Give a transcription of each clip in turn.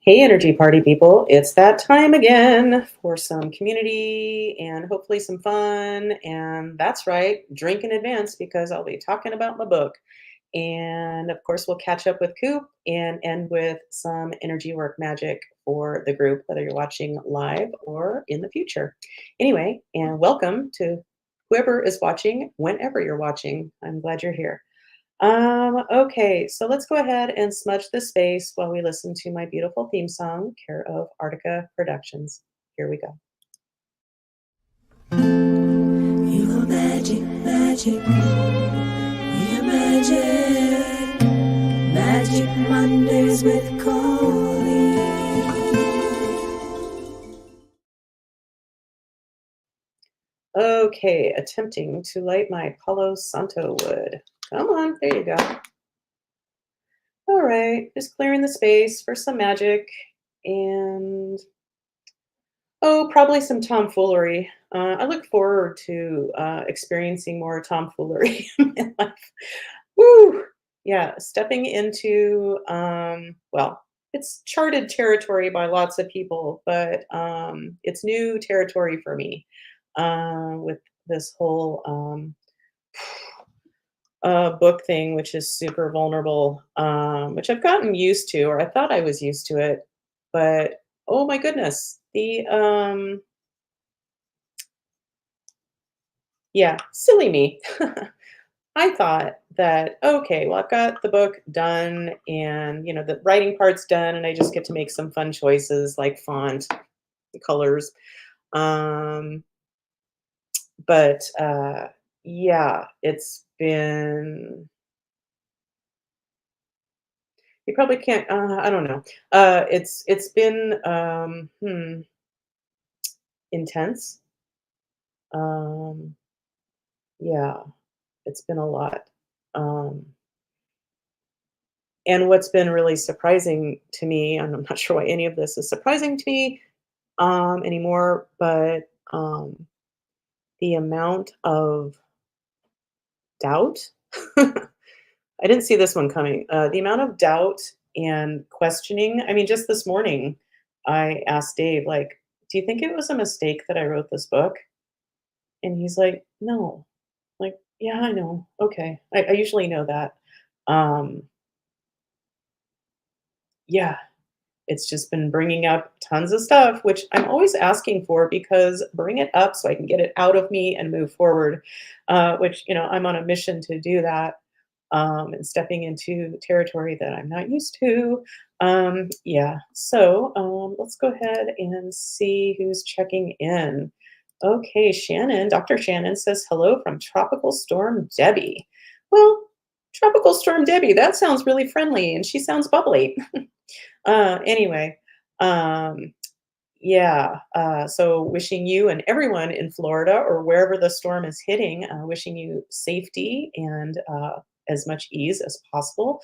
Hey, energy party people. It's that time again for some community and hopefully some fun. And that's right, drink in advance because I'll be talking about my book. And of course, we'll catch up with Koop and end with some energy work magic for the group, whether you're watching live or in the future. Anyway, and welcome to whoever is watching, whenever you're watching. I'm glad you're here. Okay, so let's go ahead and smudge the space while we listen to my beautiful theme song, care of Artica Productions. Here we go. You are magic, magic. We are magic. Magic Mondays with Coley. Okay, attempting to light my Palo Santo wood. Come on, there you go. All right, just clearing the space for some magic and probably some tomfoolery. I look forward to experiencing more tomfoolery in my life. Woo! Yeah, stepping into, well, it's charted territory by lots of people, but it's new territory for me with this whole book thing, which is super vulnerable, which I've gotten used to, or I thought I was used to it. But oh my goodness, yeah, silly me. I thought that, okay, well, I've got the book done and, the writing part's done, and I just get to make some fun choices like font, the colors. Um, but yeah, it's been, you probably can't, I don't know. It's been, intense. Um, yeah, it's been a lot. Um, And what's been really surprising to me, and I'm not sure why any of this is surprising to me anymore, but the amount of doubt. I didn't see this one coming. The amount of doubt and questioning. I mean, just this morning, I asked Dave, like, do you think it was a mistake that I wrote this book? And he's like, no. Like, yeah, I know. Okay. I usually know that. Um, yeah, it's just been bringing up tons of stuff, which I'm always asking for because bring it up so I can get it out of me and move forward. Which I'm on a mission to do that, and stepping into territory that I'm not used to. Yeah, so let's go ahead and see who's checking in. Okay, Shannon, Dr. Shannon says hello from Tropical Storm Debbie. Well, Tropical Storm Debbie, that sounds really friendly, and she sounds bubbly. Anyway, um, yeah. So wishing you and everyone in Florida or wherever the storm is hitting, wishing you safety and as much ease as possible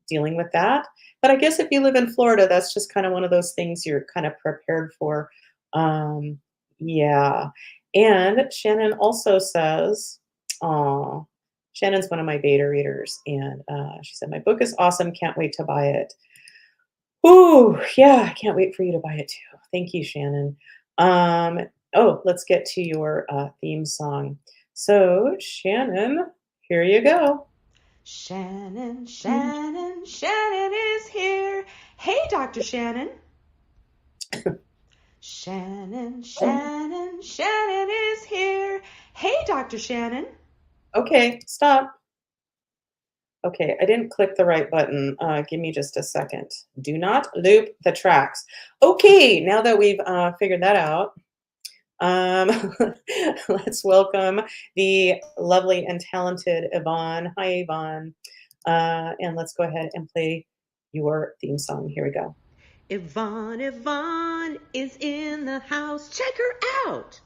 dealing with that. But I guess if you live in Florida, that's just kind of one of those things you're kind of prepared for. Um, yeah. And Shannon also says, oh, Shannon's one of my beta readers. And she said, my book is awesome. Can't wait to buy it. Ooh, yeah, I can't wait for you to buy it too. Thank you, Shannon. Um, let's get to your theme song. So, Shannon, here you go. Shannon, Shannon, Shannon is here. Hey, Dr. Shannon. Shannon, Shannon, Shannon is here. Hey, Dr. Shannon. Okay, stop. Okay, I didn't click the right button. Give me just a second. Do not loop the tracks. Okay, now that we've figured that out, um, let's welcome the lovely and talented Yvonne. Hi, Yvonne. And let's go ahead and play your theme song. Here we go. Yvonne is in the house. Check her out.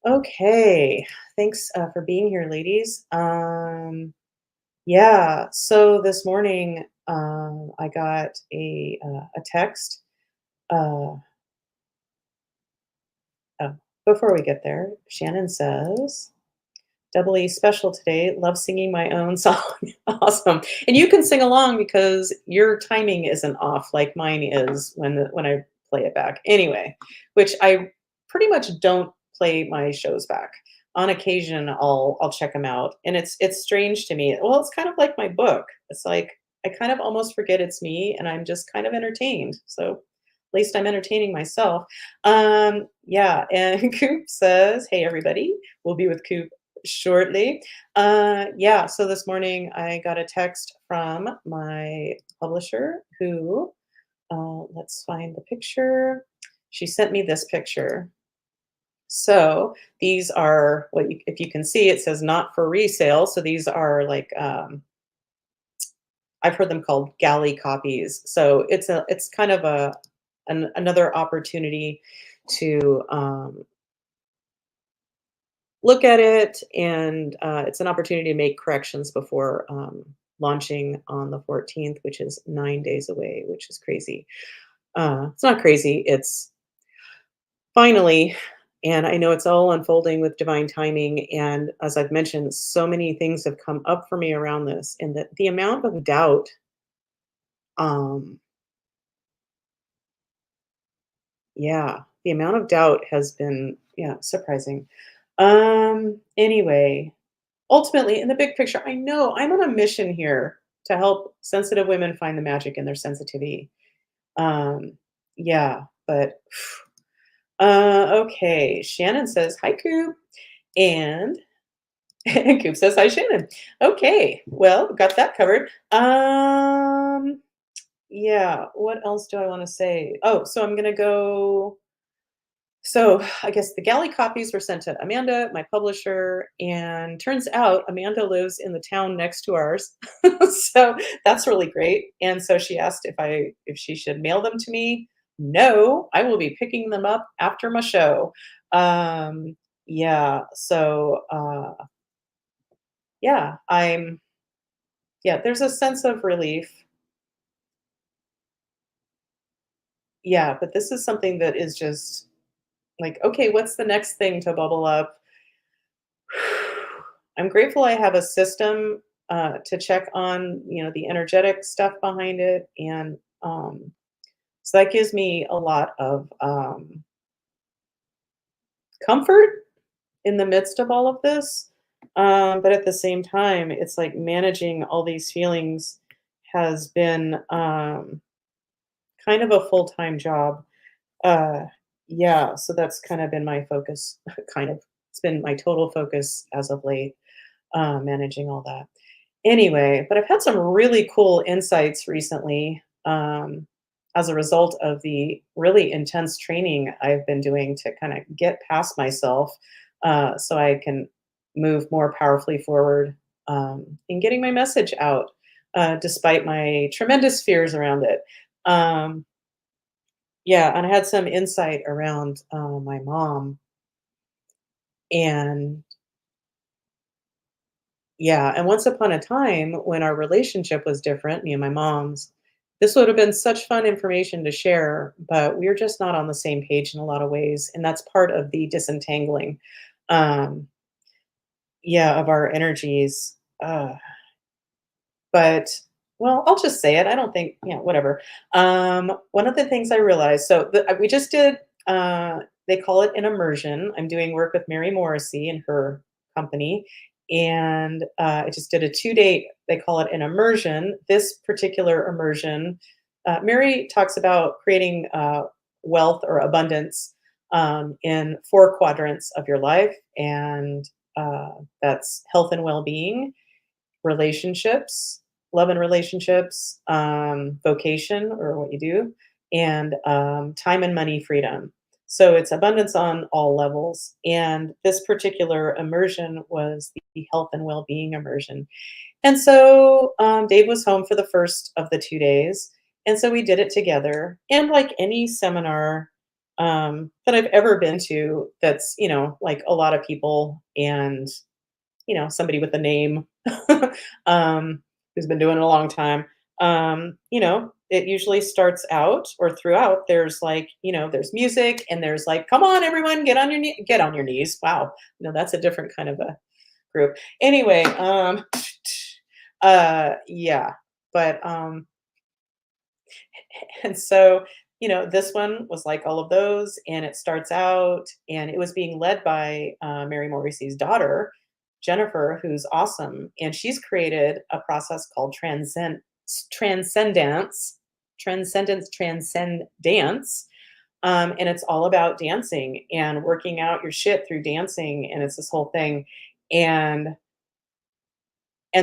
Okay, thanks for being here, ladies. Yeah, so this morning I got a text. Uh, oh, before we get there, Shannon says, doubly special today. Love singing my own song. Awesome. And you can sing along because your timing isn't off like mine is when I play it back. Anyway, which I pretty much don't play my shows back. On occasion, I'll check them out, and it's strange to me. Well, it's kind of like my book. It's like I kind of almost forget it's me, and I'm just kind of entertained. So at least I'm entertaining myself. Yeah, and Coop says, "Hey everybody, we'll be with Coop shortly." Yeah, so this morning I got a text from my publisher who, let's find the picture. She sent me this picture. So these are what if you can see, it says not for resale. So these are like I've heard them called galley copies. So it's kind of another opportunity to look at it, and it's an opportunity to make corrections before launching on the 14th, which is 9 days away, which is crazy. It's not crazy. It's finally, and I know it's all unfolding with divine timing. And as I've mentioned, so many things have come up for me around this, and that the amount of doubt, um, yeah, the amount of doubt has been, yeah, surprising. Anyway, ultimately, in the big picture, I know I'm on a mission here to help sensitive women find the magic in their sensitivity. Um, yeah, but okay. Shannon says, "Hi, Coop," and and Coop says, "Hi, Shannon." Okay, well, got that covered. Yeah. What else do I want to say? Oh, so I'm gonna go. So I guess the galley copies were sent to Amanda, my publisher, and turns out Amanda lives in the town next to ours. So that's really great. And so she asked if she should mail them to me. No, I will be picking them up after my show. Yeah, so yeah, there's a sense of relief. Yeah, but this is something that is just like, okay, what's the next thing to bubble up? I'm grateful I have a system to check on, the energetic stuff behind it, and so that gives me a lot of comfort in the midst of all of this. But at the same time, it's like managing all these feelings has been kind of a full time job. Uh, yeah, so that's kind of been my focus. Kind of, it's been my total focus as of late. Managing all that. Anyway, but I've had some really cool insights recently as a result of the really intense training I've been doing to kind of get past myself so I can move more powerfully forward in getting my message out despite my tremendous fears around it. Um, yeah, and I had some insight around my mom, and yeah, and once upon a time when our relationship was different, me and my mom's, this would have been such fun information to share, but we're just not on the same page in a lot of ways, and that's part of the disentangling, um, yeah, of our energies. But well, I'll just say it. I don't think, whatever. One of the things I realized, so we just did. They call it an immersion. I'm doing work with Mary Morrissey and her company, and I just did a 2 day. They call it an immersion. This particular immersion, Mary talks about creating wealth or abundance in 4 quadrants of your life, and that's health and well-being, relationships, love and relationships, vocation or what you do, and time and money freedom. So it's abundance on all levels. And this particular immersion was the health and well being immersion. And so Dave was home for the first of the 2 days. And so we did it together. And like any seminar that I've ever been to, that's, like a lot of people and somebody with a name who's been doing it a long time. It usually starts out or throughout. There's like, there's music and there's like, come on, everyone, get on your knees. Wow, that's a different kind of a group. Anyway, yeah, but, and so, this one was like all of those, and it starts out, and it was being led by Mary Morrissey's daughter, Jennifer, who's awesome, and she's created a process called transcendence, transcend dance, and it's all about dancing and working out your shit through dancing, and it's this whole thing, and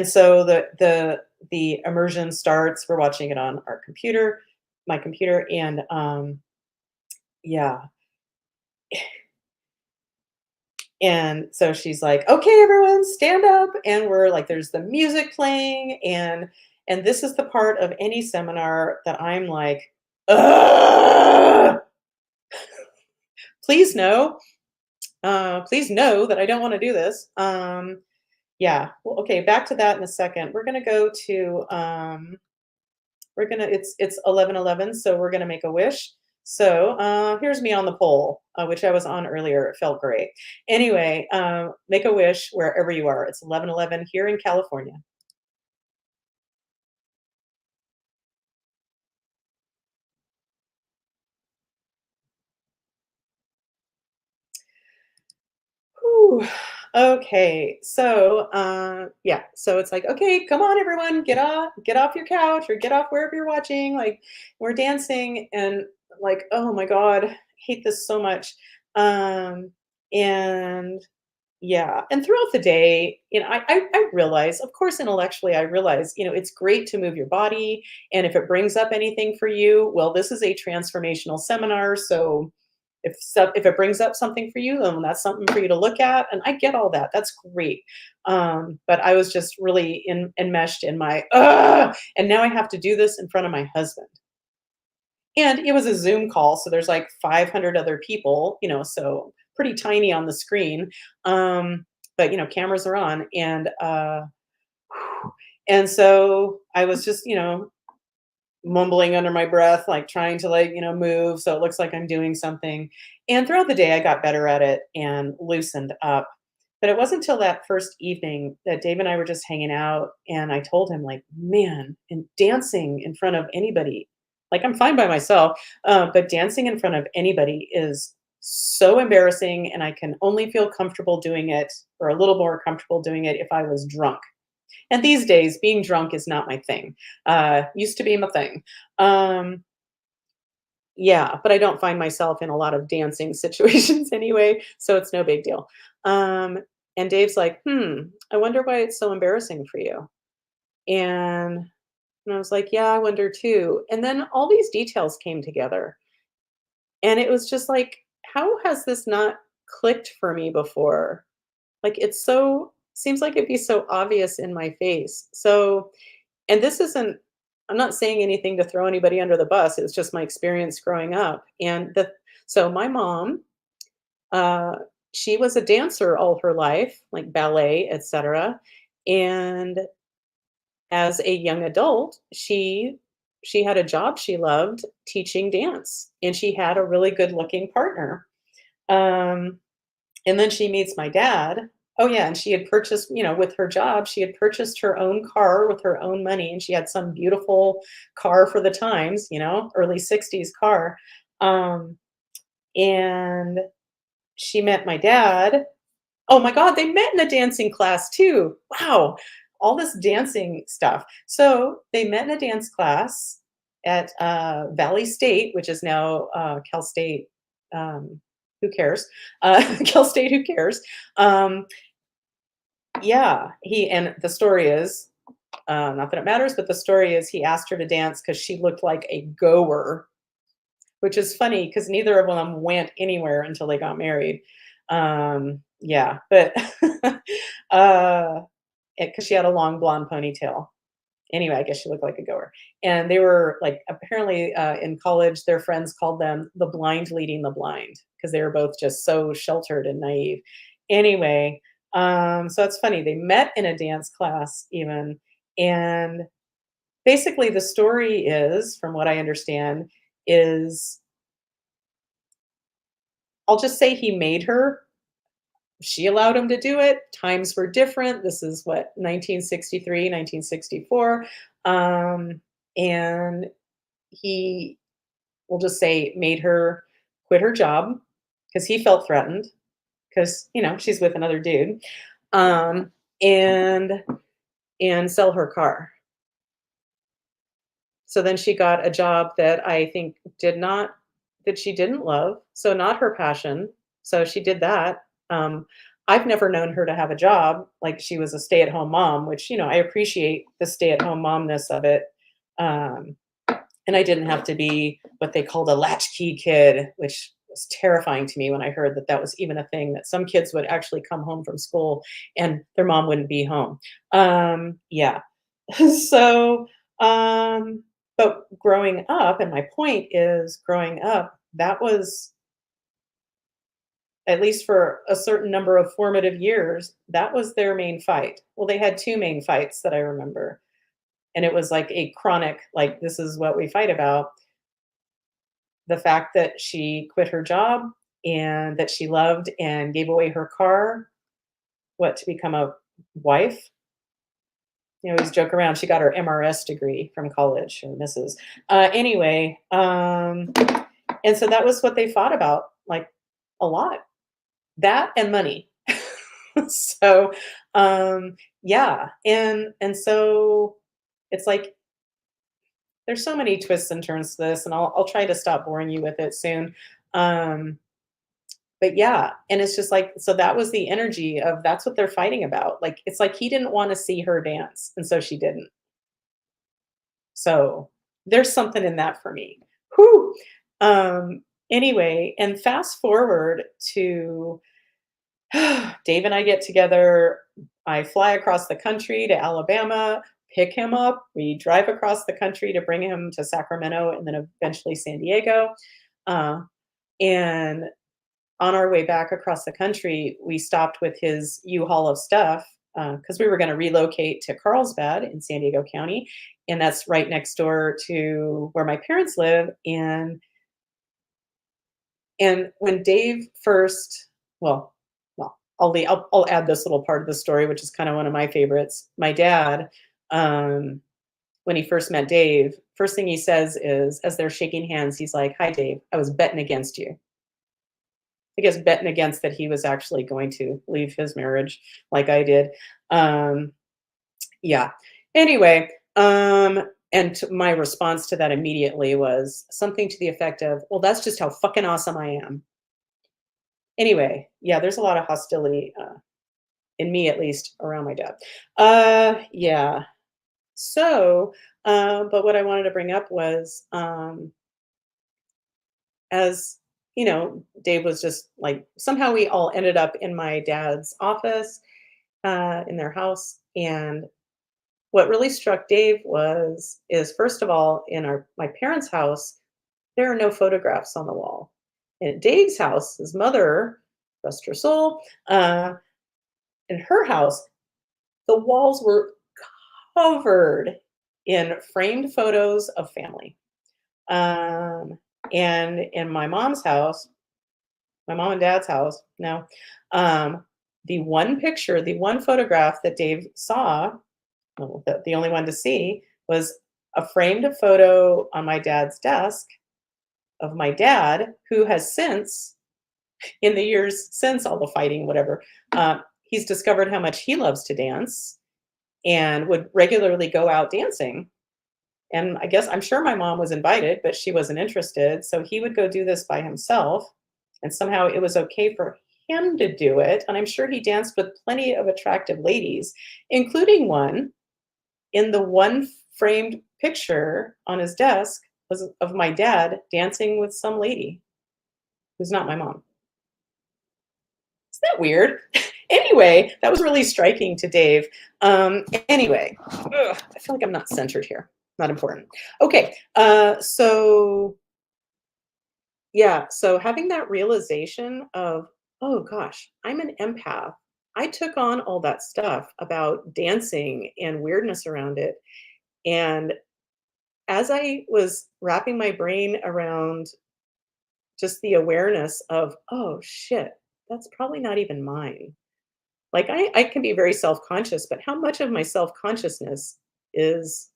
so the immersion starts. We're watching it on our computer, my computer, and yeah. And so she's like, "Okay, everyone, stand up." And we're like, there's the music playing, and this is the part of any seminar that I'm like, "Ugh, please no, please know that I don't want to do this." Yeah. Well, okay, back to that in a second. We're gonna go to it's 11:11, so we're gonna make a wish. So here's me on the pole, which I was on earlier. It felt great. Anyway, make a wish wherever you are. It's 11:11 here in California. Whew. Okay, so yeah, so it's like, okay, come on, everyone, get off your couch or get off wherever you're watching. Like, we're dancing, and like, oh my god, hate this so much. And yeah, and throughout the day, I realize, of course, intellectually, I realize, it's great to move your body, and if it brings up anything for you, well, this is a transformational seminar, so if it brings up something for you, then that's something for you to look at, and I get all that. That's great. But I was just really enmeshed in my, ugh, and now I have to do this in front of my husband. And it was a Zoom call, so there's like 500 other people, so pretty tiny on the screen. But cameras are on, and so I was just, mumbling under my breath, like trying to like, move so it looks like I'm doing something. And throughout the day, I got better at it and loosened up. But it wasn't until that first evening that Dave and I were just hanging out, and I told him, like, man, and dancing in front of anybody, like I'm fine by myself, but dancing in front of anybody is so embarrassing, and I can only feel comfortable doing it, or a little more comfortable doing it, if I was drunk. And these days, being drunk is not my thing. Used to be my thing. Um, yeah, but I don't find myself in a lot of dancing situations anyway, so it's no big deal. Um, and Dave's like, I wonder why it's so embarrassing for you. And, and I was like, yeah, I wonder too. And then all these details came together. And it was just like, how has this not clicked for me before? Like, it's so, seems like it'd be so obvious in my face. So, and this isn't, I'm not saying anything to throw anybody under the bus. It's just my experience growing up. So my mom, uh, she was a dancer all her life, like ballet, etc. And as a young adult, she had a job she loved teaching dance, and she had a really good looking partner. Um, and then she meets my dad. Oh, yeah, and she had purchased, with her job, she had purchased her own car with her own money, and she had some beautiful car for the times, early '60s car. Um, and she met my dad. Oh my god, they met in a dancing class too. Wow, all this dancing stuff. So, they met in a dance class at, Valley State, which is now, Cal State, who cares? Cal State, who cares? Um, Yeah, and the story is, not that it matters, but the story is he asked her to dance because she looked like a goer, which is funny because neither of them went anywhere until they got married. Yeah, but uh, because she had a long blonde ponytail. Anyway, I guess she looked like a goer. And they were like, apparently, in college, their friends called them the blind leading the blind because they were both just so sheltered and naive. Anyway, so it's funny. They met in a dance class even. And basically the story is, from what I understand, is I'll just say he made her. she allowed him to do it. Times were different. This is what, 1963, 1964. And he, we'll just say, made her quit her job because he felt threatened because, she's with another dude. Um, and sell her car. So then she got a job that I think that she didn't love, so not her passion. So she did that. I've never known her to have a job, like she was a stay-at-home mom, which, I appreciate the stay-at-home momness of it. Um, and I didn't have to be what they called a latchkey kid, which was terrifying to me when I heard that that was even a thing, that some kids would actually come home from school and their mom wouldn't be home. Yeah. So, um, but growing up, and my point is growing up, that was, at least for a certain number of formative years, that was their main fight. Well, they had two main fights that I remember. And it was like a chronic, like, this is what we fight about. The fact that she quit her job and that she loved and gave away her car, what, to become a wife? We always joke around. She got her MRS degree from college, or Mrs. Anyway, and so that was what they fought about, like, a lot. That and money. So, yeah, and so it's like there's so many twists and turns to this, and I'll try to stop boring you with it soon. Um, but yeah, and it's just like, so that was the energy of, that's what they're fighting about. Like, it's like he didn't want to see her dance, and so she didn't. So there's something in that for me. Whew. Anyway, and fast forward to Dave and I get together. I fly across the country to Alabama, pick him up. We drive across the country to bring him to Sacramento and then eventually San Diego. Uh, and on our way back across the country, we stopped with his U-Haul of stuff because we were going to relocate to Carlsbad in San Diego County. And that's right next door to where my parents live. And when Dave first, well, I'll add this little part of the story, which is kind of one of my favorites. My dad, um, when he first met Dave, first thing he says is, as they're shaking hands, he's like, "Hi, Dave. I was betting against you." I guess betting against that he was actually going to leave his marriage, like I did. Um, yeah. Anyway, and my response to that immediately was something to the effect of, "Well, that's just how fucking awesome I am." Anyway, yeah, there's a lot of hostility, in me at least, around my dad. Yeah. So, but what I wanted to bring up was, as Dave was just like, somehow we all ended up in my dad's office, in their house. And what really struck Dave is first of all, in my parents' house, there are no photographs on the wall. In Dave's house, his mother, rest her soul, in her house, the walls were covered in framed photos of family. Um, and in my mom's house, my mom and dad's house, no, the one picture, the one photograph that Dave saw, well, the only one to see, was a framed photo on my dad's desk of my dad, who has since, in the years since all the fighting, whatever, he's discovered how much he loves to dance and would regularly go out dancing. And I guess, I'm sure my mom was invited, but she wasn't interested. So he would go do this by himself. And somehow it was okay for him to do it. And I'm sure he danced with plenty of attractive ladies, including one in the one framed picture on his desk was of my dad dancing with some lady who's not my mom. Isn't that weird? Anyway, that was really striking to Dave. Anyway, I feel like I'm not centered here. Not important. Okay, so yeah, so having that realization of, oh gosh, I'm an empath. I took on all that stuff about dancing and weirdness around it. And as I was wrapping my brain around just the awareness of, oh shit, that's probably not even mine. Like, I can be very self-conscious, but how much of my self-consciousness is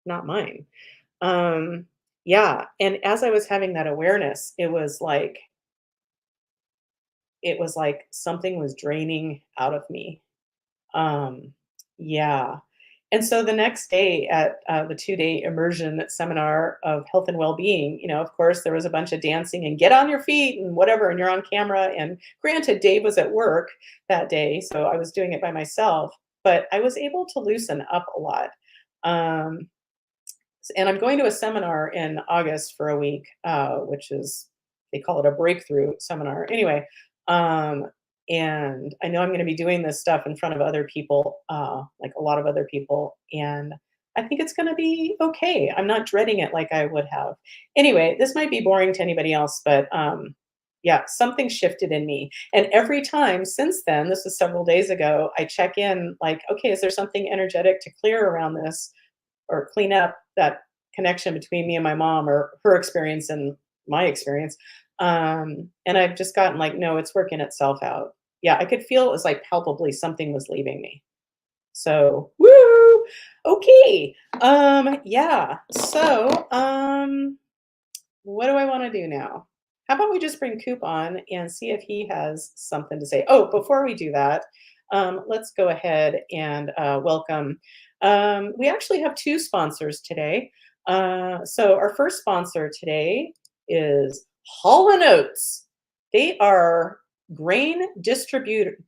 not mine? Um, yeah, and as I was having that awareness, it was like something was draining out of me. Um, yeah. And so the next day at the 2-day immersion seminar of health and well-being, of course, there was a bunch of dancing and get on your feet and whatever, and you're on camera. And granted, Dave was at work that day, so I was doing it by myself, but I was able to loosen up a lot. Um, and I'm going to a seminar in August for a week, which is they call it a breakthrough seminar. Anyway, um, and I know I'm going to be doing this stuff in front of other people, like a lot of other people, and I think it's going to be okay. I'm not dreading it like I would have. Anyway, this might be boring to anybody else, but yeah, something shifted in me. And every time since then, this was several days ago, I check in like, okay, is there something energetic to clear around this? Or clean up that connection between me and my mom or her experience and my experience. And I've just gotten like, no, it's working itself out. Yeah, I could feel it was like palpably something was leaving me. So, woo! Okay. Yeah. So, what do I want to do now? How about we just bring Coop on and see if he has something to say? Oh, before we do that, let's go ahead and welcome. We actually have two sponsors today. So our first sponsor today is Hall and Oates. They are grain distributors.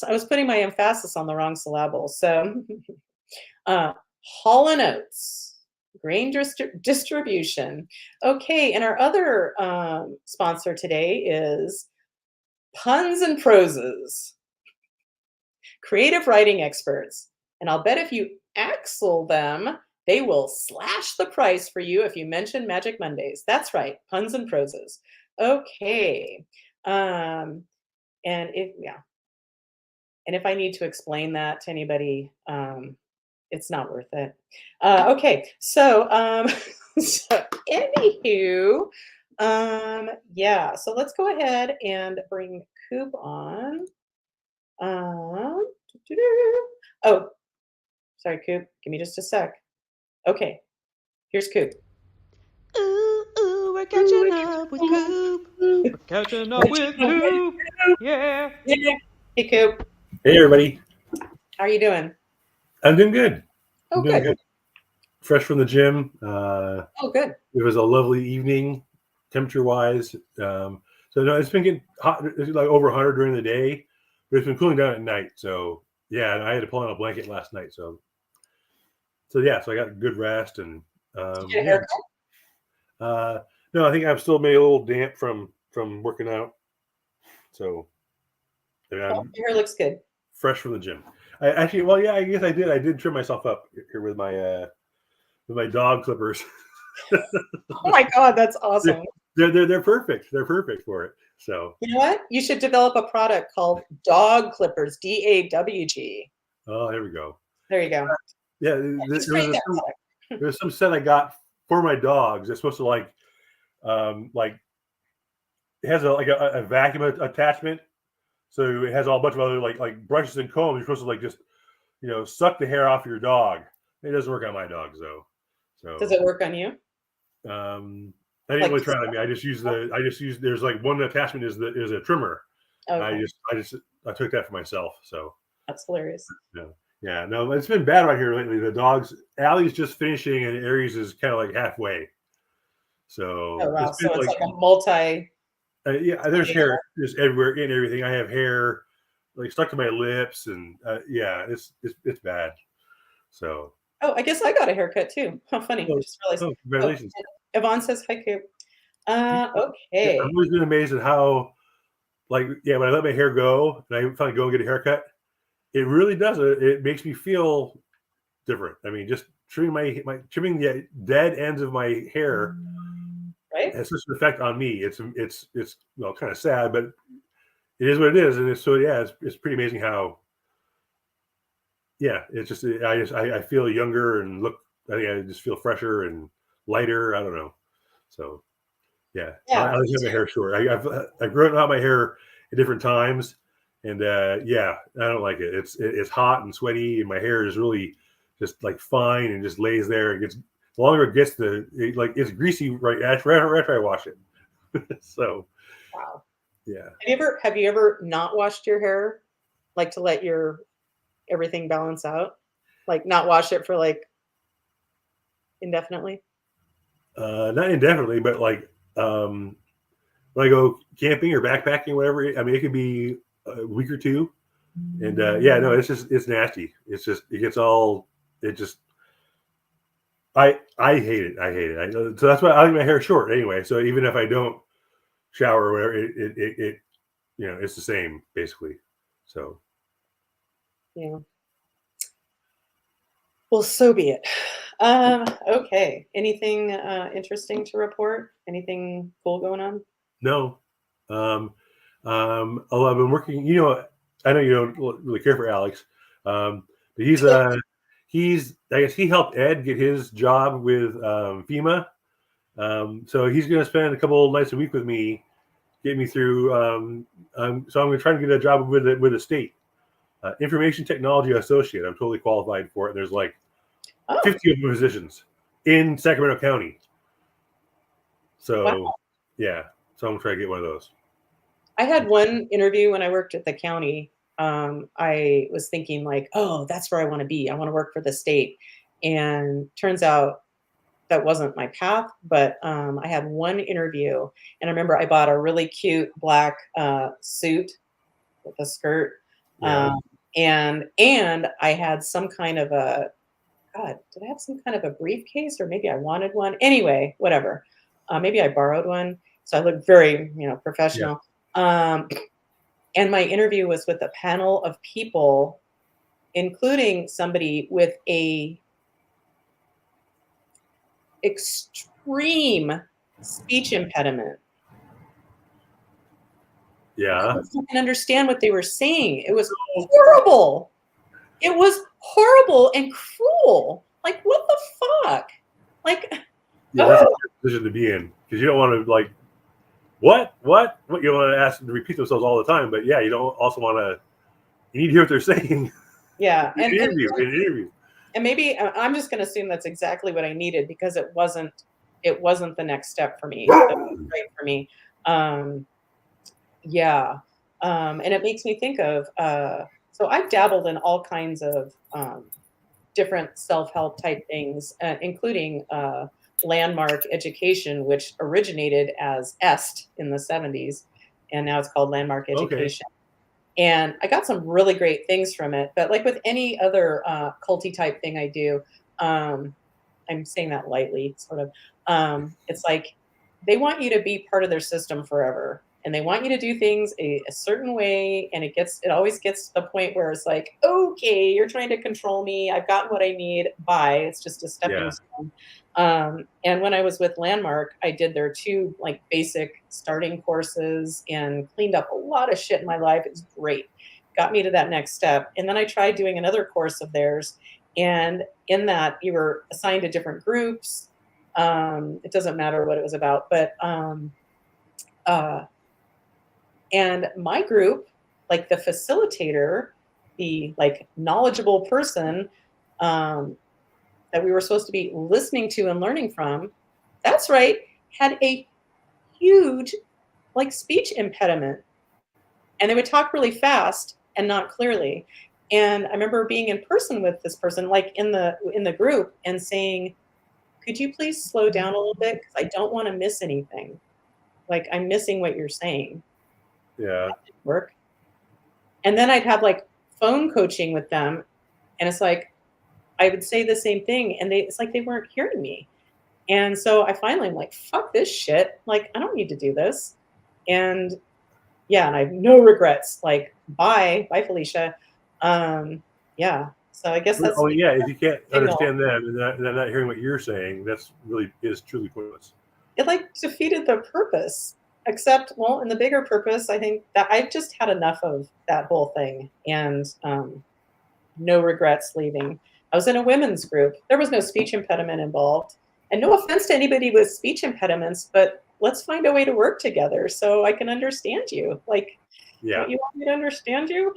I was putting my emphasis on the wrong syllable. So Hall and Oates, grain distribution. Okay, and our other sponsor today is Puns and Proses, creative writing experts. And I'll bet if you axle them, they will slash the price for you if you mention Magic Mondays. That's right, Puns and Proses. Okay. And if I need to explain that to anybody, it's not worth it. Okay, so so anywho, yeah. So let's go ahead and bring Coop on. Oh, sorry, Coop. Give me just a sec. Okay, here's Coop. Ooh, ooh, we're catching up with Koop. We're catching up with Koop. Yeah. Yeah. Hey, Coop. Hey, everybody. How are you doing? I'm doing good. Oh, I'm doing good. good. Fresh from the gym. Oh, good. It was a lovely evening, temperature-wise. So no, it's been getting hot. It's like over 100 during the day, but it's been cooling down at night. So yeah, and I had to pull on a blanket last night. So yeah, so I got good rest and Did you get a yeah. haircut? No, I think I'm still maybe a little damp from working out. So Oh, I'm your hair looks good. fresh from the gym. I guess I did. I did trim myself up here with my dog clippers. Oh my God, that's awesome. They're perfect. They're perfect for it. So You know what? You should develop a product called Dog Clippers, DAWG. oh, there we go. There you go. Yeah, Just create that product. there's some set I got for my dogs. It's supposed to like it has a vacuum attachment, so it has all a bunch of other like brushes and combs. You're supposed to like just suck the hair off your dog. It doesn't work on my dogs though. So Does it work on you? I didn't Like really try it on me. I just use there's like one attachment is a trimmer. Okay. I took that for myself. So That's hilarious. yeah, no, it's been bad right here lately. The dogs, Allie's just finishing and Aries is kind of like halfway. So Oh, wow. it's been So it's like a multi. yeah, there's hair just everywhere in everything. I have hair like stuck to my lips and yeah, it's bad. So Oh, I guess I got a haircut too. How funny. I just realized. congratulations. Yvonne says hi, Coop. Yeah, Okay. I've always been amazed at how when I let my hair go and I finally go and get a haircut, it really does. It makes me feel different. I mean, just trimming trimming the dead ends of my hair Right? has such an effect on me. It's kind of sad, but it is what it is, and it's pretty amazing how. Yeah, it's just I feel younger and look. I think I just feel fresher and lighter. I don't know. So Yeah, Yeah, I like having my hair short. I've grown out my hair at different times, and yeah, I don't like it. It's hot and sweaty, and my hair is really just like fine and just lays there. It gets the longer it gets, like it's greasy right after I wash it. So wow. yeah, Have you ever not washed your hair, like, to let your everything balance out? Like, not wash it for, like, indefinitely? not indefinitely, but like when I go camping or backpacking, whatever. I mean, it could be a week or two, and yeah, no, it's nasty. It's just it gets all it just I hate it. I hate it. So that's why I like my hair short anyway. So even if I don't shower or whatever, it it's the same basically. So Yeah. Well, so be it. Okay. Anything, interesting to report? Anything cool going on? no, um, although I've been working. I know you don't really care for Alex, but he's I guess he helped Ed get his job with FEMA. So he's going to spend a couple of nights a week with me, get me through. So I'm going to try to get a job with the state. Information technology associate. I'm totally qualified for it. There's like Oh, 50 of them positions in Sacramento County. wow. So yeah, so I'm gonna try to get one of those. I had one interview when I worked at the county. I was thinking like, "Oh, that's where I wanna be. I wanna work for the state." And turns out that wasn't my path, but, I had one interview, and I remember I bought a really cute black, suit with a skirt, Yeah, um, and I had some kind of a God, did I have some kind of a briefcase or maybe I wanted one? Anyway, whatever. Maybe I borrowed one, so I looked very, yeah, professional. Um, and my interview was with a panel of people, including somebody with a extreme speech impediment. I yeah, couldn't fucking understand what they were saying. It was horrible. It was horrible and cruel. Like, what the fuck? Like, yeah. That's a oh, hard position to be in because you don't want to like what you want to ask them to repeat themselves all the time. But yeah, you don't also want to. You need to hear what they're saying yeah. in an interview. In an interview. And maybe I'm just going to assume that's exactly what I needed because it wasn't the next step for me. That was right for me. Um, yeah. And it makes me think of so I've dabbled in all kinds of different self-help type things, including landmark education, which originated as EST in the 70s, and now it's called landmark Okay. education. And I got some really great things from it. But like with any other culty type thing I do, um, I'm saying that lightly, sort of. It's like they want you to be part of their system forever, and they want you to do things a certain way, and it always gets to the point where it's like, okay, you're trying to control me. I've gotten what I need. Bye. It's just a stepping Yeah. stone. And when I was with Landmark, I did their two like basic starting courses and cleaned up a lot of shit in my life. It was great. Got me to that next step. And then I tried doing another course of theirs. And in that, you were assigned to different groups. It doesn't matter what it was about, but uh, and my group, like the facilitator, the like knowledgeable person um, that we were supposed to be listening to and learning from, that's right, had a huge like speech impediment, and they would talk really fast and not clearly. And I remember being in person with this person, like in the group, and saying, "Could you please slow down a little bit? Because I don't want to miss anything. Like I'm missing what you're saying." Yeah. Work. And then I'd have like phone coaching with them, and it's like I would say the same thing, and it's like they weren't hearing me. And so I finally am like, "Fuck this shit! Like I don't need to do this." And yeah, and I have no regrets. Like bye, Felicia. Yeah. So I guess that's Oh yeah. If you can't a signal. understand them and they're not hearing what you're saying, that's really is truly pointless. It like defeated the purpose. Except, well, in the bigger purpose, I think that I've just had enough of that whole thing, and no regrets leaving. I was in a women's group. There was no speech impediment involved. And no offense to anybody with speech impediments, but let's find a way to work together so I can understand you. Like, Yeah. don't you want me to understand you?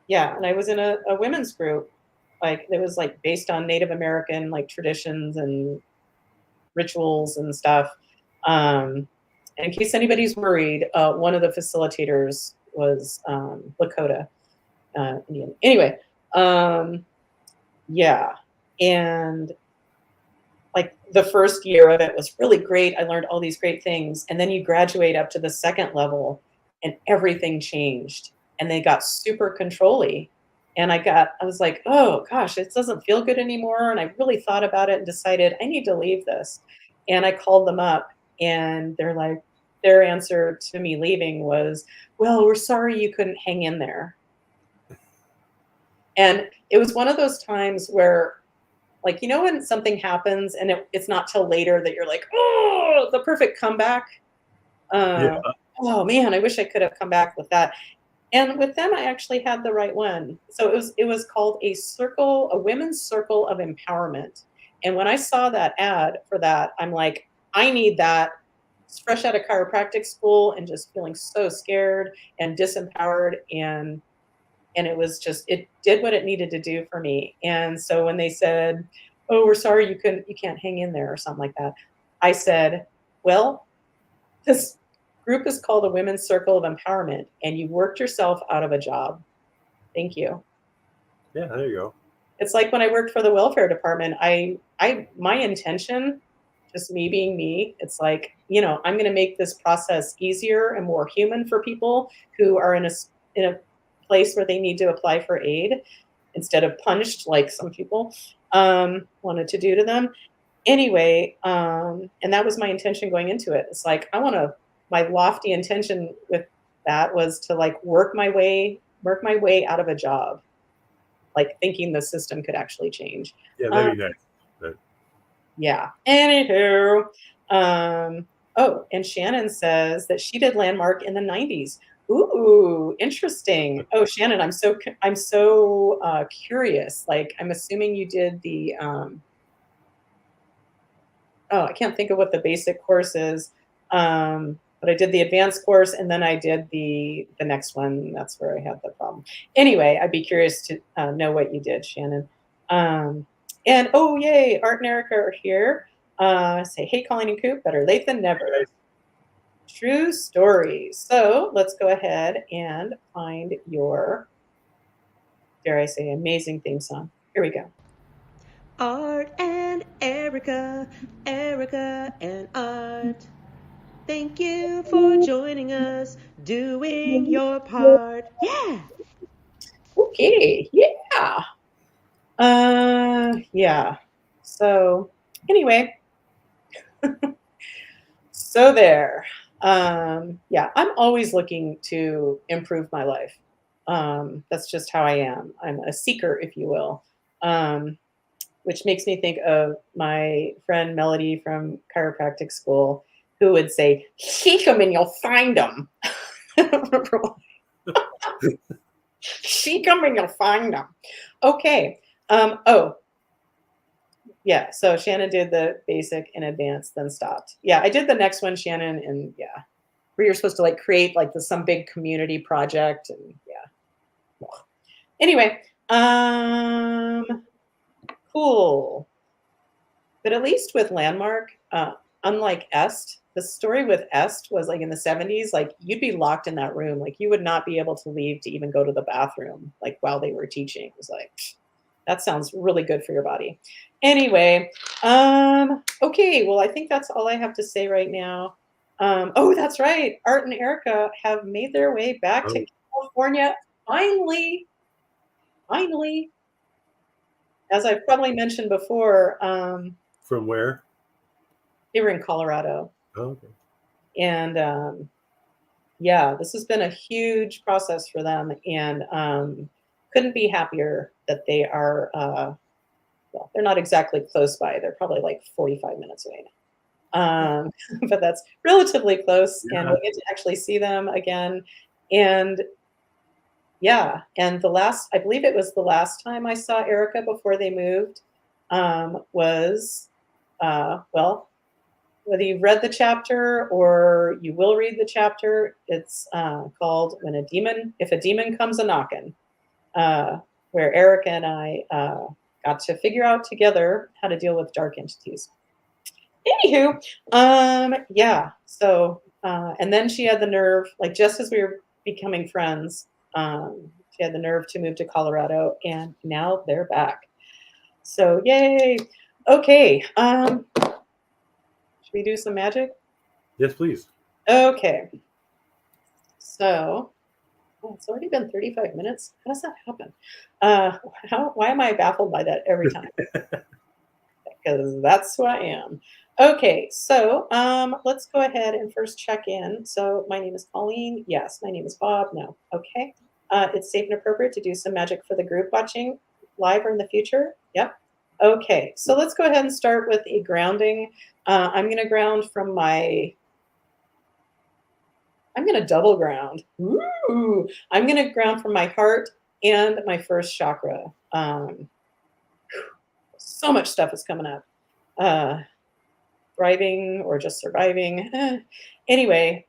Yeah, and I was in a women's group, like it was like based on Native American like traditions and rituals and stuff. And in case anybody's worried, one of the facilitators was Lakota Indian. Anyway, yeah, and like the first year of it was really great. I learned all these great things, and then you graduate up to the second level, and everything changed, and they got super controlly. And I was like, oh gosh, it doesn't feel good anymore. And I really thought about it and decided I need to leave this. And I called them up, and they're like, their answer to me leaving was, well, we're sorry you couldn't hang in there. And it was one of those times where, like, you know, when something happens and it's not till later that you're like, oh, the perfect comeback. Yeah. Oh man, I wish I could have come back with that. And with them, I actually had the right one. So it was called a women's circle of empowerment. And when I saw that ad for that, I'm like, I need that. It's fresh out of chiropractic school and just feeling so scared and disempowered, and it was just, it did what it needed to do for me. And so when they said, oh, we're sorry you can't hang in there or something like that, I said, well, this group is called a Women's Circle of Empowerment, and you worked yourself out of a job. Thank you. Yeah, there you go. It's like when I worked for the welfare department, my intention, just me being me, it's like, you know, I'm going to make this process easier and more human for people who are in a place where they need to apply for aid instead of punished like some people wanted to do to them. Anyway, and that was my intention going into it. It's like, my lofty intention with that was to like work my way out of a job, like thinking the system could actually change. Yeah, that'd be nice. But Yeah. Anywho, oh, and Shannon says that she did Landmark in the 90s. Ooh, interesting. Oh, Shannon, I'm so curious. Like, I'm assuming you did the oh, I can't think of what the basic course is. But I did the advanced course, and then I did the next one. That's where I had the problem. Anyway, I'd be curious to know what you did, Shannon. And oh, yay, Art and Erica are here. Say, hey, Colleen and Koop, better late than never. True story. So let's go ahead and find your, dare I say, amazing theme song. Here we go. Art and Erica, Erica and Art. Thank you for joining us, doing your part. Yeah. Okay, yeah. Yeah. So anyway, so there. Yeah, I'm always looking to improve my life. That's just how I am. I'm a seeker, if you will. Which makes me think of my friend Melody from chiropractic school, who would say, seek them and you'll find them. Seek them and you'll find them. Okay. Oh, yeah. So Shannon did the basic and advanced, then stopped. Yeah, I did the next one, Shannon, and yeah, where you're supposed to like create like some big community project, and yeah. Anyway, cool. But at least with Landmark, unlike Est, the story with Est was like in the 70s, like you'd be locked in that room. Like you would not be able to leave to even go to the bathroom, like while they were teaching. It was like, that sounds really good for your body. Anyway, okay, well, I think that's all I have to say right now. Oh, that's right. Art and Erica have made their way back to California. Finally, as I've probably mentioned before, from where? they were in Colorado. Oh, okay. And yeah, this has been a huge process for them, and couldn't be happier that they are, well, they're not exactly close by. They're probably like 45 minutes away now. But that's relatively close, and we'll get to actually see them again. And yeah, and I believe it was the last time I saw Erica before they moved, was, well, whether you've read the chapter or you will read the chapter, it's called If a Demon Comes a Knockin', where Erica and I got to figure out together how to deal with dark entities. Anywho, yeah. So, and then she had the nerve, like just as we were becoming friends, she had the nerve to move to Colorado, and now they're back. So, yay. Okay. Should we do some magic? Yes, please. Okay. So, oh, it's already been 35 minutes. How does that happen? Why am I baffled by that every time? Because that's who I am. Okay, so let's go ahead and first check in. So my name is Colleen. Yes. My name is Bob. No. Okay. It's safe and appropriate to do some magic for the group watching live or in the future. Yep. Okay, so let's go ahead and start with a grounding. I'm going to ground from my, I'm going to double ground. Ooh. I'm going to ground from my heart and my first chakra. So much stuff is coming up. Thriving or just surviving. Anyway,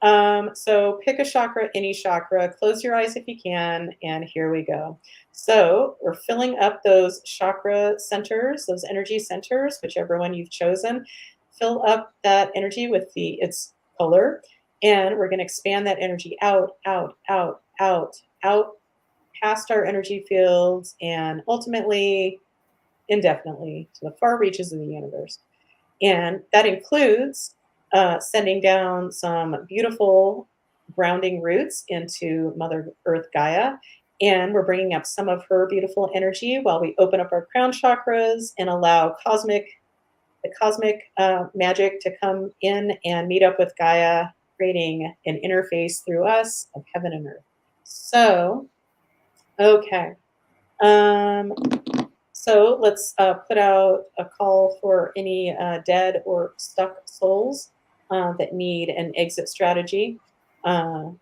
so pick a chakra, any chakra, close your eyes if you can, and here we go. So we're filling up those chakra centers, those energy centers, whichever one you've chosen. Fill up that energy with its color, and we're going to expand that energy out, out, out, out, out, past our energy fields, and ultimately, indefinitely, to the far reaches of the universe. And that includes sending down some beautiful grounding roots into Mother Earth Gaia. And we're bringing up some of her beautiful energy while we open up our crown chakras and allow the cosmic magic to come in and meet up with Gaia, creating an interface through us of heaven and earth. So, okay. So let's put out a call for any dead or stuck souls that need an exit strategy.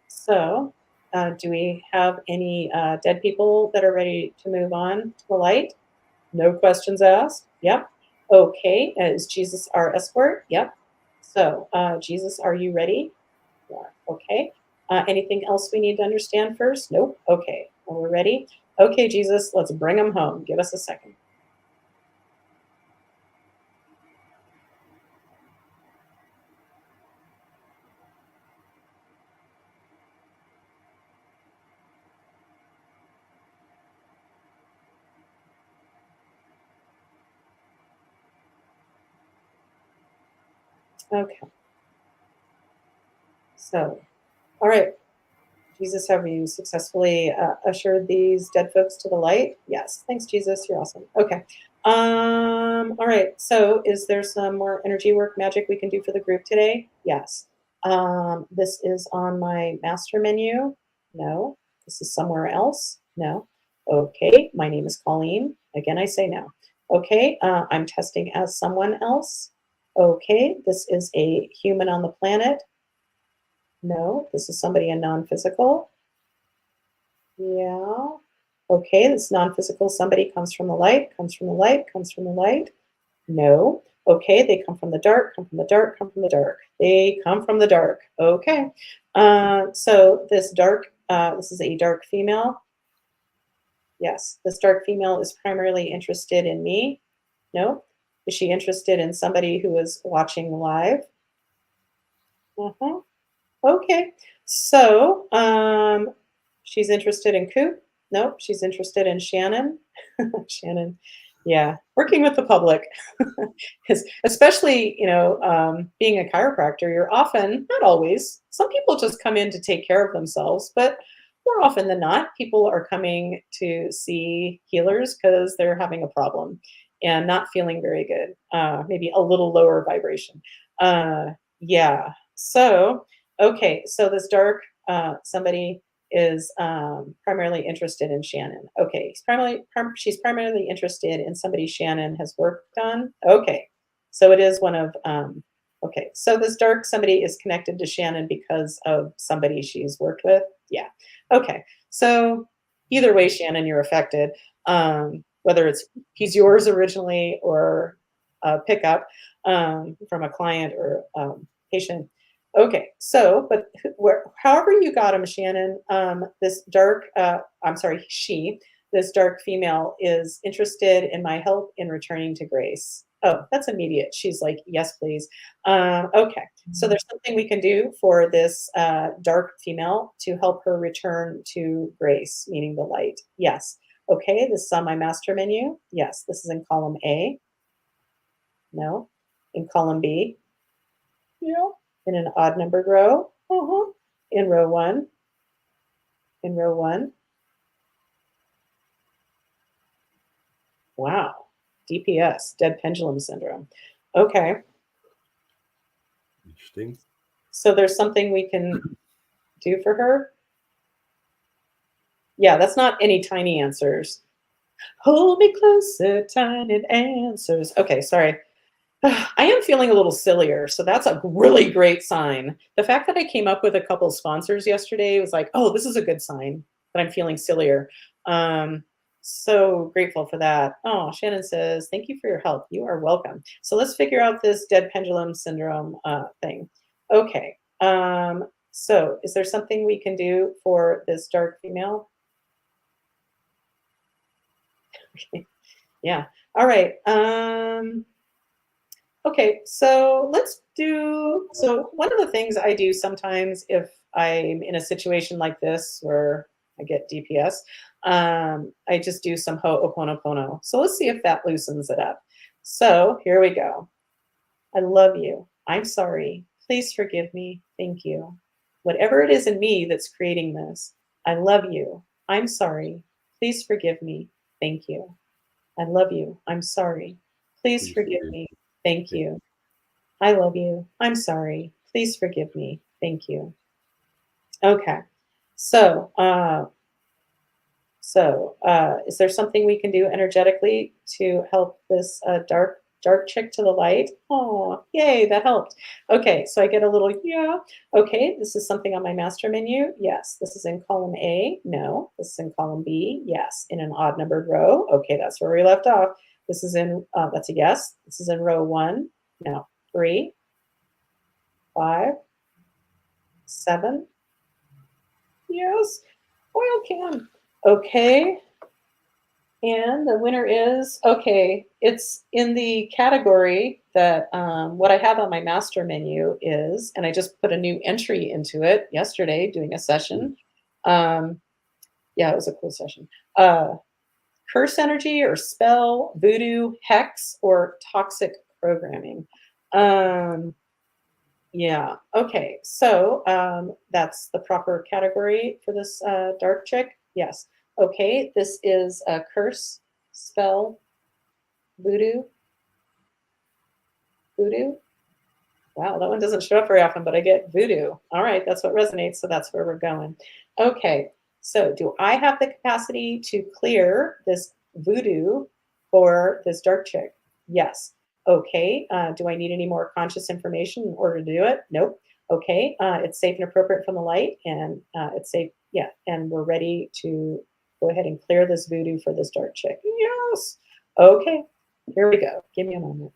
So do we have any dead people that are ready to move on to the light? No questions asked. Yep. Okay. Is Jesus our escort? Yep. So Jesus, are you ready? Yeah. Okay. Anything else we need to understand first? Nope. Okay. Well, we're ready. Okay, Jesus, let's bring them home. Give us a second. Okay. So, all right. Jesus, have you successfully ushered these dead folks to the light? Yes. Thanks, Jesus. You're awesome. Okay. All right. So, is there some more energy work magic we can do for the group today? Yes. This is on my master menu. No. This is somewhere else. No. Okay. My name is Colleen. Again, I say no. Okay. I'm testing as someone else. Okay. This is a human on the planet. No, this is somebody in non-physical. Yeah. Okay, this non-physical somebody comes from the light, comes from the light, comes from the light. No. Okay, they come from the dark, come from the dark, come from the dark. They come from the dark. Okay. So this is a dark female. Yes, this dark female is primarily interested in me. No. Is she interested in somebody who is watching live? Uh-huh. Okay, so she's interested in Koop. Nope, she's interested in Shannon. Shannon, yeah, working with the public, especially being a chiropractor. You're often, not always. Some people just come in to take care of themselves, but more often than not, people are coming to see healers because they're having a problem and not feeling very good. Maybe a little lower vibration. Yeah. So. Okay, so this dark somebody is primarily interested in Shannon. Okay, she's primarily interested in somebody Shannon has worked on. Okay, so it is one of, okay, so this dark somebody is connected to Shannon because of somebody she's worked with. Yeah, okay, so either way, Shannon, you're affected. Whether he's yours originally or pickup from a client or patient. Okay, so, but however you got him, Shannon, this dark, I'm sorry, this dark female is interested in my help in returning to grace. Oh, that's immediate. She's like, yes, please. Okay, so there's something we can do for this dark female to help her return to grace, meaning the light. Yes. Okay, this is on my master menu. Yes, this is in column A. No. In column B. Yeah. In an odd numbered row. In row 1. In row 1. Wow. DPS, dead pendulum syndrome. Okay. Interesting. So there's something we can do for her? Yeah, that's not any tiny answers. Hold me closer, tiny answers. Okay, sorry. I am feeling a little sillier, so that's a really great sign. The fact that I came up with a couple of sponsors yesterday was like, oh, this is a good sign that I'm feeling sillier. So grateful for that. Oh, Shannon says, thank you for your help. You are welcome. So let's figure out this dead pendulum syndrome thing. Okay. So is there something we can do for this dark female? Okay. Yeah. All right. Okay, so one of the things I do sometimes if I'm in a situation like this where I get DPS, I just do some ho'oponopono. So let's see if that loosens it up. So here we go. I love you. I'm sorry. Please forgive me. Thank you. Whatever it is in me that's creating this, I love you. I'm sorry. Please forgive me. Thank you. I love you. I'm sorry. Please forgive me. Thank you. I love you. I'm sorry. Please forgive me. Thank you. Okay. So, is there something we can do energetically to help this dark chick to the light? Oh, yay, that helped. Okay, so I get a little, yeah. Okay, this is something on my master menu. Yes. This is in column A. No. This is in column B. Yes. In an odd numbered row. Okay, that's where we left off. This is in, that's a yes. This is in row 1. No. 3, 5, 7. Yes. Oil can. Okay. And the winner is, okay, it's in the category that what I have on my master menu is, and I just put a new entry into it yesterday doing a session. Yeah, it was a cool session. Curse energy or spell, voodoo, hex, or toxic programming. Yeah, okay, so that's the proper category for this dark chick. Yes. Okay, this is a curse, spell, voodoo. Voodoo? Wow, that one doesn't show up very often, but I get voodoo. All right, that's what resonates, so that's where we're going. Okay, so do I have the capacity to clear this voodoo for this dark chick? Yes. Okay, do I need any more conscious information in order to do it? Nope. Okay, it's safe and appropriate from the light, and it's safe, yeah, and we're ready to go ahead and clear this voodoo for this dark chick. Yes. Okay, here we go. Give me a moment.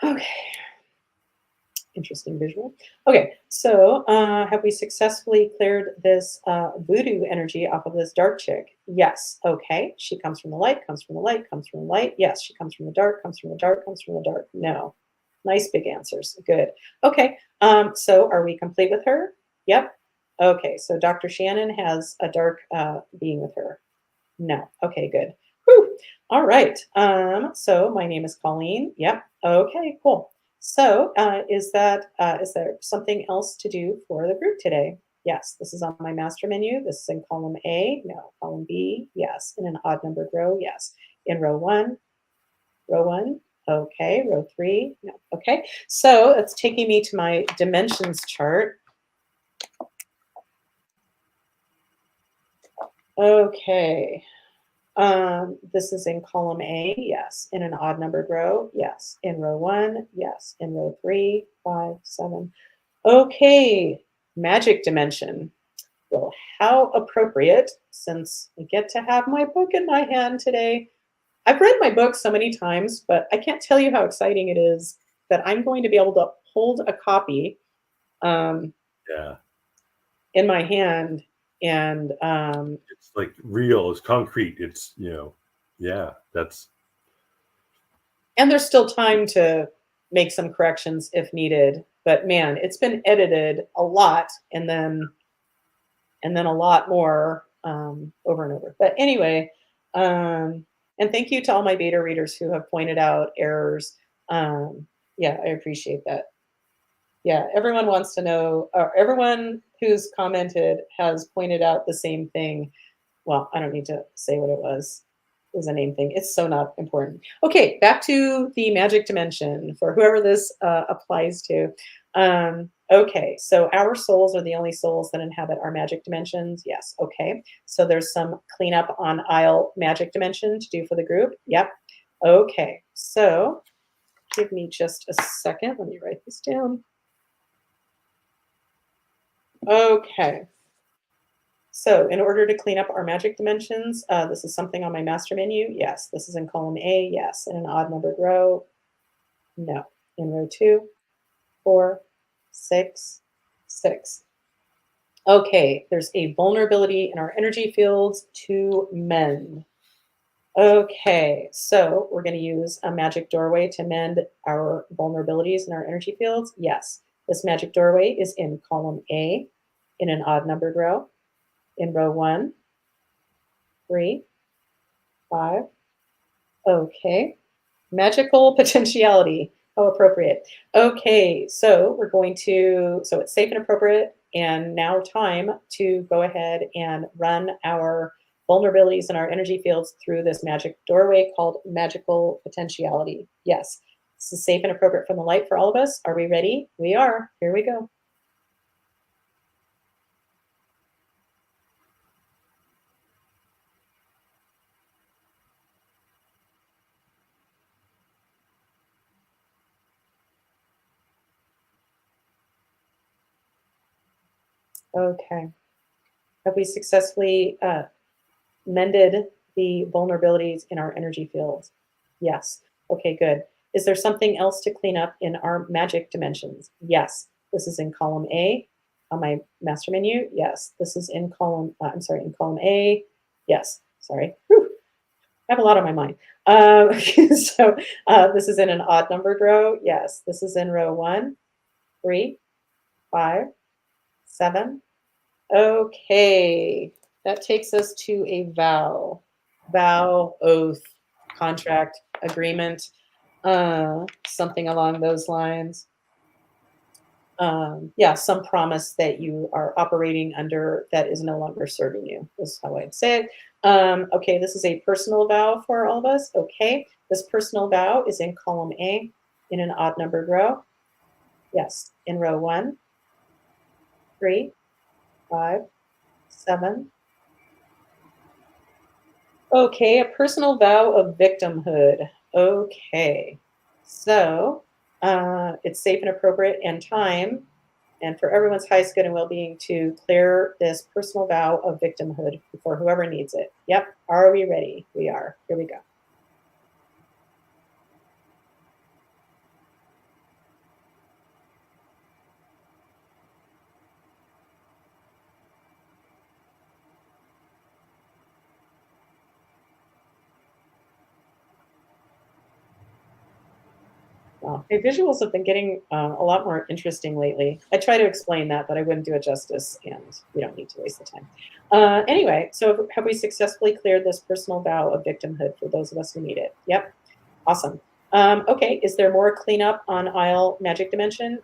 Okay. Interesting visual. Okay, so have we successfully cleared this voodoo energy off of this dark chick? Yes. Okay, she comes from the light, comes from the light, comes from the light. Yes, she comes from the dark, comes from the dark, comes from the dark. No. Nice big answers. Good. Okay, so are we complete with her? Yep. Okay, so Dr. Shannon has a dark being with her. No. Okay, good. Whew. All right. So my name is Colleen. Yep. Okay, cool. So is there something else to do for the group today? Yes, this is on my master menu. This is in column A. No. Column B. Yes. In an odd numbered row. Yes. In row 1. Row 1. Okay. Row 3. No. Okay. So it's taking me to my dimensions chart. Okay. This is in column A, yes. In an odd numbered row, yes. In row 1, yes. In row 3, 5, 7. Okay, magic dimension. Well, how appropriate, since I get to have my book in my hand today. I've read my book so many times, but I can't tell you how exciting it is that I'm going to be able to hold a copy um, Yeah. in my hand and It's like real, it's concrete. It's, yeah, that's, and there's still time to make some corrections if needed. But man, it's been edited a lot and then a lot more over and over. But anyway, and thank you to all my beta readers who have pointed out errors. Yeah, I appreciate that. Yeah, everyone wants to know, or everyone who's commented has pointed out the same thing. Well, I don't need to say what it was. It was a name thing. It's so not important. Okay, back to the magic dimension for whoever this applies to. Okay, so our souls are the only souls that inhabit our magic dimensions. Yes, okay. So there's some cleanup on aisle magic dimension to do for the group. Yep. Okay, so give me just a second. Let me write this down. Okay. So in order to clean up our magic dimensions, this is something on my master menu. Yes. This is in column A. Yes. In an odd numbered row. No. In row 2, 4, 6, 6. Okay. There's a vulnerability in our energy fields to mend. Okay. So we're going to use a magic doorway to mend our vulnerabilities in our energy fields. Yes. This magic doorway is in column A in an odd numbered row. In row 1, 3, 5. Okay. Magical potentiality. How appropriate. Okay, so we're going to, so it's safe and appropriate, and now time to go ahead and run our vulnerabilities in our energy fields through this magic doorway called magical potentiality. Yes, this is safe and appropriate from the light for all of us. Are we ready? We are. Here we go. Okay. Have we successfully mended the vulnerabilities in our energy fields? Yes. Okay, good. Is there something else to clean up in our magic dimensions? Yes. This is in column A on my master menu. Yes. This is in column, I'm sorry, in column A. Yes. Sorry. Whew. I have a lot on my mind. So this is in an odd numbered row. Yes. This is in row 1, 3, 5, 7. Okay. That takes us to a vow. Vow, oath, contract, agreement, something along those lines. Yeah, some promise that you are operating under that is no longer serving you, is how I'd say it. Okay, this is a personal vow for all of us. Okay, this personal vow is in column A in an odd numbered row. Yes, in row 1, 3, 5, 7. Okay, a personal vow of victimhood. Okay, so it's safe and appropriate and time, and for everyone's highest good and well-being to clear this personal vow of victimhood for whoever needs it. Yep, are we ready? We are. Here we go. Wow. My visuals have been getting a lot more interesting lately. I try to explain that, but I wouldn't do it justice, and we don't need to waste the time. Anyway, so have we successfully cleared this personal vow of victimhood for those of us who need it? Yep. Awesome. Okay, is there more cleanup on aisle magic dimension?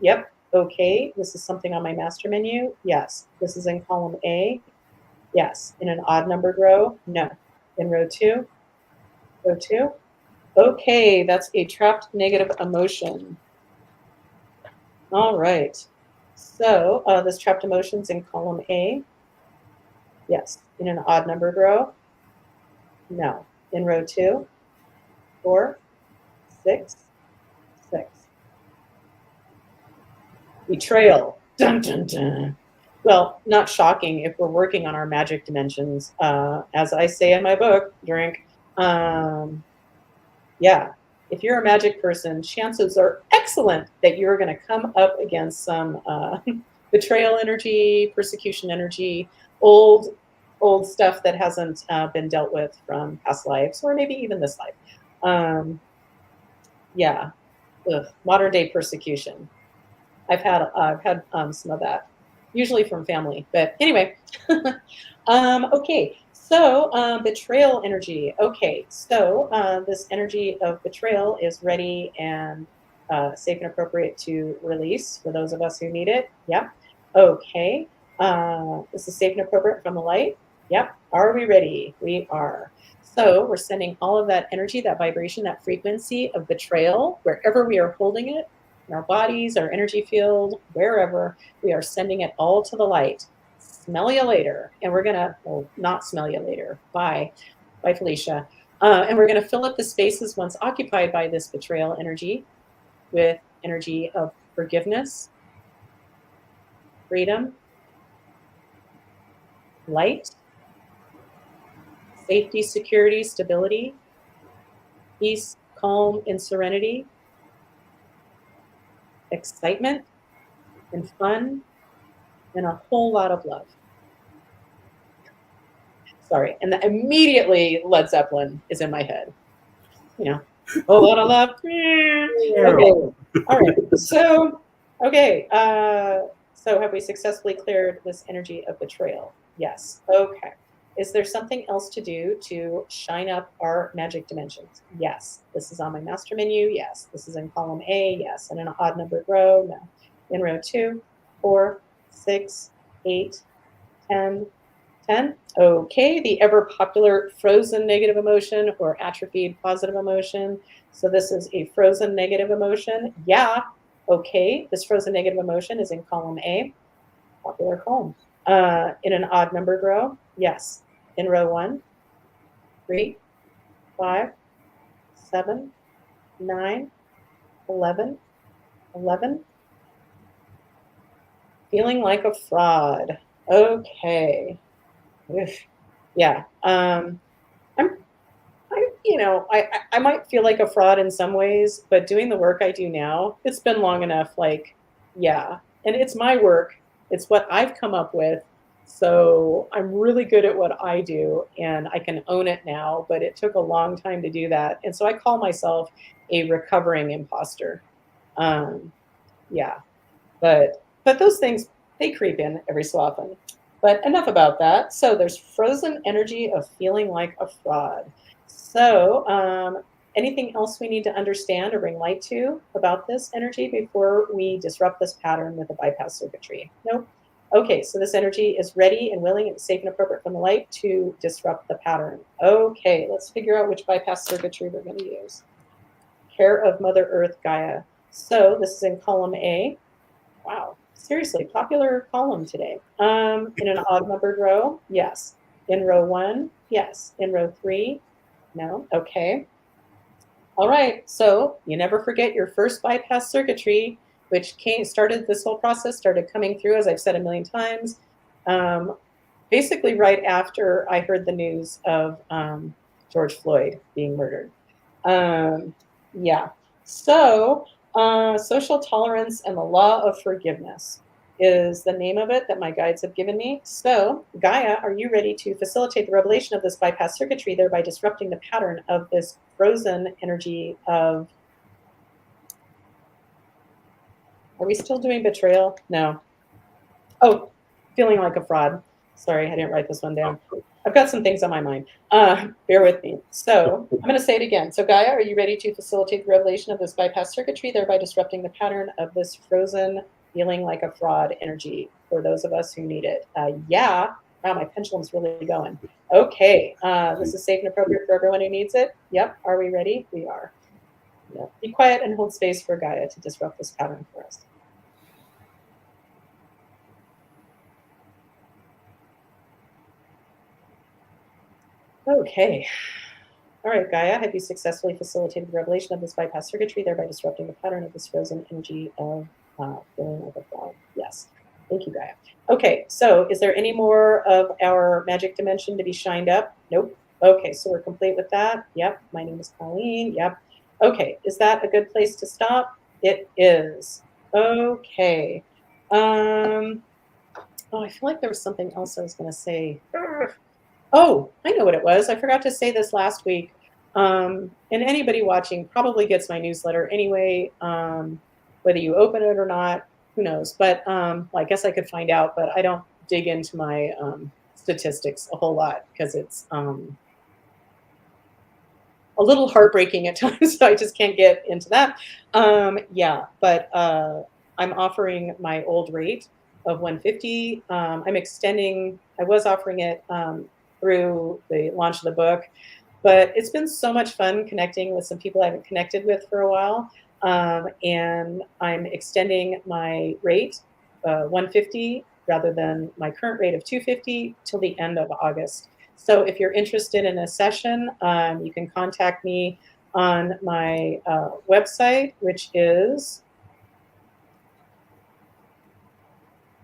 Yep. Okay, this is something on my master menu. Yes. This is in column A. Yes. In an odd numbered row? No. In row 2? Row 2? Okay, that's a trapped negative emotion. All right. So this trapped emotion's in column A. Yes, in an odd numbered row? No. In row 2, 4, 6, 6. Betrayal. Dun, dun, dun. Well, not shocking if we're working on our magic dimensions. As I say in my book, drink. Yeah, if you're a magic person, chances are excellent that you're going to come up against some betrayal energy, persecution energy, old stuff that hasn't been dealt with from past lives, or maybe even this life. Yeah, modern day persecution. I've had some of that, usually from family. But anyway, okay. So betrayal energy. Okay, so this energy of betrayal is ready and safe and appropriate to release for those of us who need it. Yep. Okay. This is safe and appropriate from the light. Yep. Are we ready? We are. So we're sending all of that energy, that vibration, that frequency of betrayal, wherever we are holding it, in our bodies, our energy field, wherever, we are sending it all to the light. Smell you later. And we're going to, well, not smell you later. Bye. Bye, Felicia. And we're going to fill up the spaces once occupied by this betrayal energy with energy of forgiveness, freedom, light, safety, security, stability, peace, calm, and serenity, excitement, and fun, and a whole lot of love. Sorry. And immediately Led Zeppelin is in my head. You know, a lot of love. Okay. All right. So, okay. So have we successfully cleared this energy of betrayal? Yes. Okay. Is there something else to do to shine up our magic dimensions? Yes. This is on my master menu. Yes. This is in column A. Yes. And in an odd numbered row. No. In row 2, 4, 6, 8, 10. 10. Okay, the ever popular frozen negative emotion or atrophied positive emotion. So this is a frozen negative emotion. Yeah, okay, this frozen negative emotion is in column A, popular column. In an odd numbered row, yes. In row 1, 3, 5, 7, 9, 11, 11. Feeling like a fraud. Okay. Yeah. I might feel like a fraud in some ways, but doing the work I do now, it's been long enough. Like, yeah, and it's my work. It's what I've come up with. So I'm really good at what I do, and I can own it now. But it took a long time to do that, and so I call myself a recovering imposter. Yeah, but those things, they creep in every so often. But enough about that. So there's frozen energy of feeling like a fraud. So anything else we need to understand or bring light to about this energy before we disrupt this pattern with the bypass circuitry? Nope. Okay, so this energy is ready and willing and safe and appropriate from the light to disrupt the pattern. Okay, let's figure out which bypass circuitry we're going to use. Care of Mother Earth Gaia. So this is in column A. Wow, seriously, popular column today. In an odd numbered row, yes. In row 1, yes. In row 3, no. Okay. All right, so you never forget your first bypass circuitry, which started this whole process, started coming through, as I've said a million times, basically right after I heard the news of George Floyd being murdered. Yeah, so social tolerance and the law of forgiveness is the name of it that my guides have given me. So Gaia, are you ready to facilitate the revelation of this bypass circuitry, thereby disrupting the pattern of this frozen energy of... Are we still doing betrayal? No. Oh, feeling like a fraud. Sorry, I didn't write this one down. I've got some things on my mind. Bear with me. So I'm going to say it again. So Gaia, are you ready to facilitate the revelation of this bypass circuitry, thereby disrupting the pattern of this frozen feeling like a fraud energy for those of us who need it? Yeah. Wow, my pendulum's really going. Okay. This is safe and appropriate for everyone who needs it. Yep. Are we ready? We are. Yep. Be quiet and hold space for Gaia to disrupt this pattern for us. Okay. All right, Gaia, have you successfully facilitated the revelation of this bypass circuitry, thereby disrupting the pattern of this frozen energy of filling of the fog? Yes. Thank you, Gaia. Okay, so is there any more of our magic dimension to be shined up? Nope. Okay, so we're complete with that. Yep. My name is Colleen. Yep. Okay, is that a good place to stop? It is. Okay. Oh, I feel like there was something else I was going to say. Oh, I know what it was. I forgot to say this last week. And anybody watching probably gets my newsletter anyway, whether you open it or not, who knows? But well, I guess I could find out, but I don't dig into my statistics a whole lot because it's a little heartbreaking at times. So I just can't get into that. Yeah, but I'm offering my old rate of 150. I'm extending. I was offering it through the launch of the book, but it's been so much fun connecting with some people I haven't connected with for a while. And I'm extending my rate 150 rather than my current rate of 250 till the end of August. So if you're interested in a session, you can contact me on my website, which is.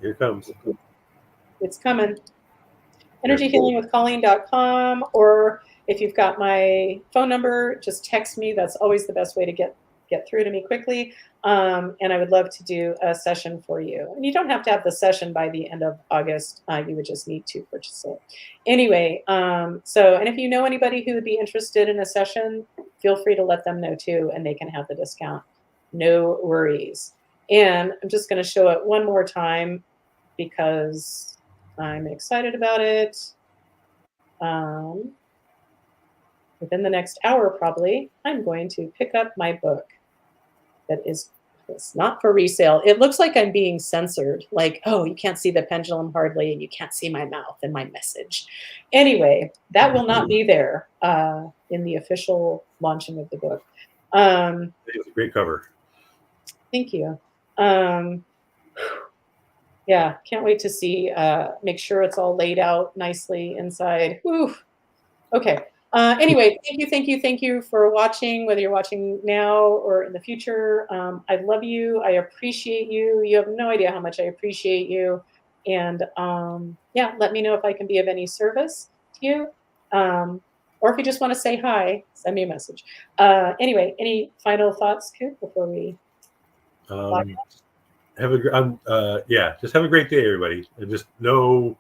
Here it comes. It's coming. energyhealingwithcolleen.com, or if you've got my phone number, just text me. That's always the best way to get through to me quickly. And I would love to do a session for you. And you don't have to have the session by the end of August. You would just need to purchase it. Anyway, and if you know anybody who would be interested in a session, feel free to let them know too, and they can have the discount. No worries. And I'm just going to show it one more time because I'm excited about it. Within the next hour, probably, I'm going to pick up my book that is it's not for resale. It looks like I'm being censored. Like, oh, you can't see the pendulum hardly, and you can't see my mouth and my message. Anyway, that will not be there in the official launching of the book. It's a great cover. Thank you. Yeah, can't wait to see, make sure it's all laid out nicely inside. Whew. Okay. Anyway, thank you for watching, whether you're watching now or in the future. I love you. I appreciate you. You have no idea how much I appreciate you. And yeah, let me know if I can be of any service to you. Or if you just want to say hi, send me a message. Anyway, any final thoughts, Koop, before we just have a great day, everybody. And just no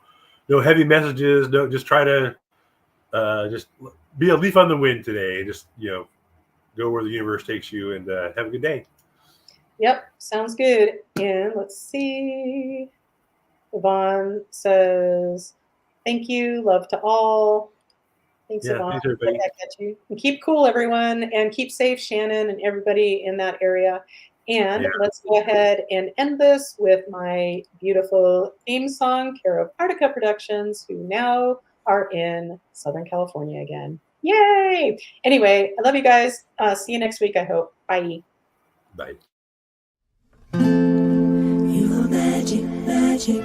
heavy messages. No, just try to just be a leaf on the wind today. Just go where the universe takes you, and have a good day. Yep, sounds good. And let's see. Yvonne says, "Thank you, love to all." Thanks, Yvonne. Thanks, everybody. Right back at you. And keep cool, everyone, and keep safe, Shannon, and everybody in that area. And let's go ahead and end this with my beautiful theme song, care of Artica Productions, who now are in Southern California again. Yay! Anyway, I love you guys. See you next week, I hope. Bye. Bye. You are magic, magic.